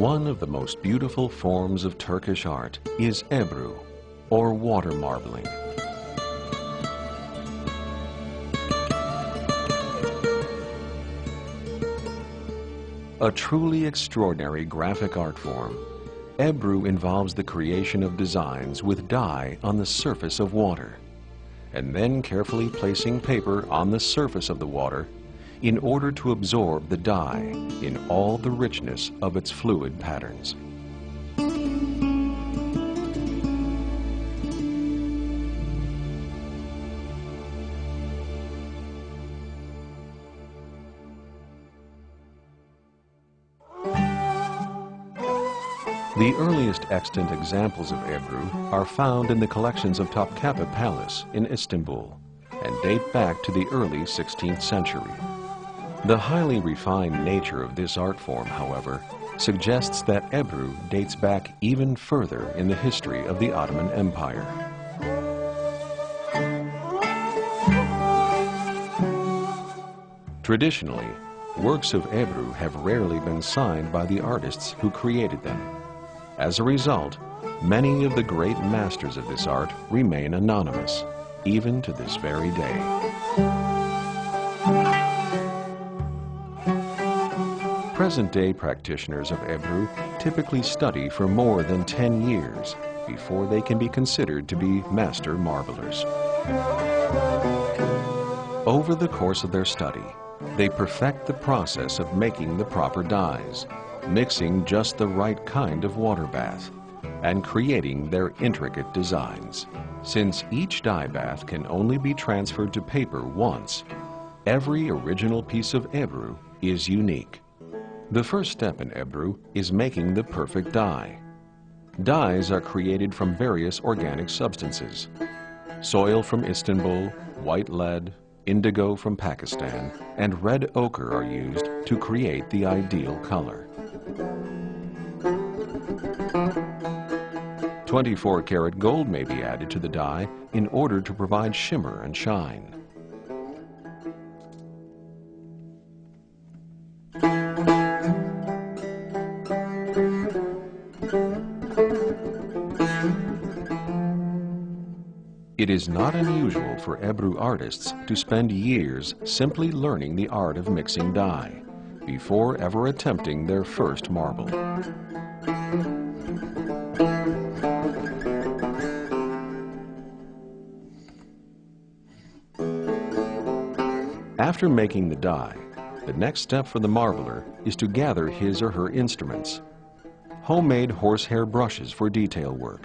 One of the most beautiful forms of Turkish art is Ebru, or water marbling. A truly extraordinary graphic art form, Ebru involves the creation of designs with dye on the surface of water, and then carefully placing paper on the surface of the water in order to absorb the dye in all the richness of its fluid patterns. The earliest extant examples of Ebru are found in the collections of Topkapi Palace in Istanbul and date back to the early 16th century. The highly refined nature of this art form, however, suggests that Ebru dates back even further in the history of the Ottoman Empire. Traditionally, works of Ebru have rarely been signed by the artists who created them. As a result, many of the great masters of this art remain anonymous, even to this very day. Present-day practitioners of Ebru typically study for more than 10 years before they can be considered to be master marblers. Over the course of their study, they perfect the process of making the proper dyes, mixing just the right kind of water bath, and creating their intricate designs. Since each dye bath can only be transferred to paper once, every original piece of Ebru is unique. The first step in Ebru is making the perfect dye. Dyes are created from various organic substances. Soil from Istanbul, white lead, indigo from Pakistan, and red ochre are used to create the ideal color. 24-karat gold may be added to the dye in order to provide shimmer and shine. It is not unusual for Ebru artists to spend years simply learning the art of mixing dye before ever attempting their first marble. After making the dye, the next step for the marbler is to gather his or her instruments. Homemade horsehair brushes for detail work,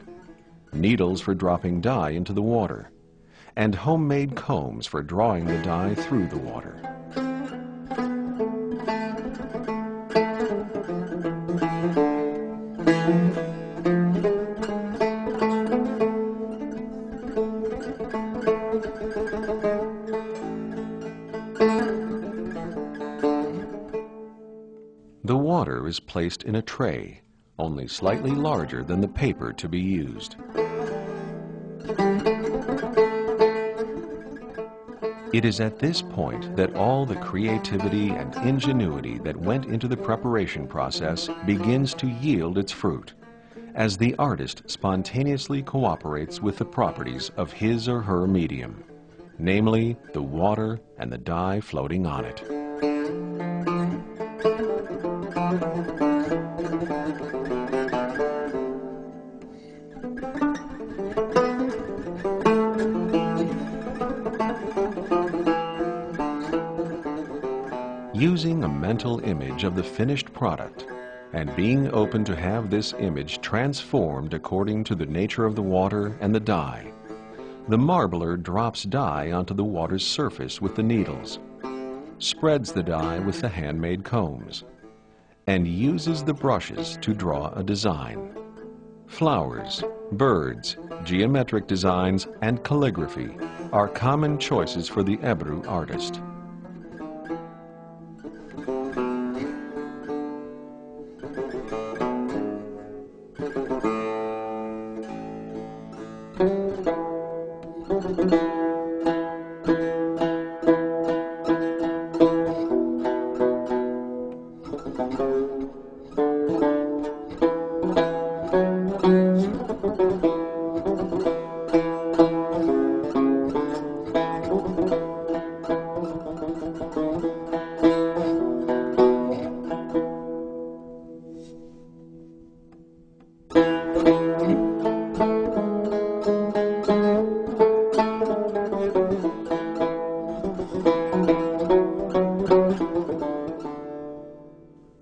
needles for dropping dye into the water, and homemade combs for drawing the dye through the water. The water is placed in a tray, only slightly larger than the paper to be used. It is at this point that all the creativity and ingenuity that went into the preparation process begins to yield its fruit, as the artist spontaneously cooperates with the properties of his or her medium, namely the water and the dye floating on it. Using a mental image of the finished product and being open to have this image transformed according to the nature of the water and the dye, the marbler drops dye onto the water's surface with the needles, spreads the dye with the handmade combs, and uses the brushes to draw a design. Flowers, birds, geometric designs, and calligraphy are common choices for the Ebru artist.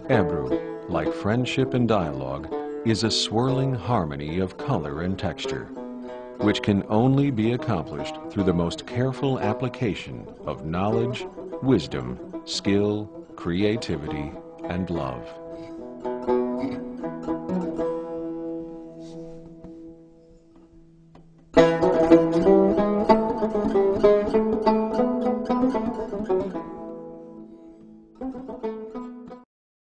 Ebru, like friendship and dialogue, is a swirling harmony of color and texture, which can only be accomplished through the most careful application of knowledge, wisdom, skill, creativity, and love.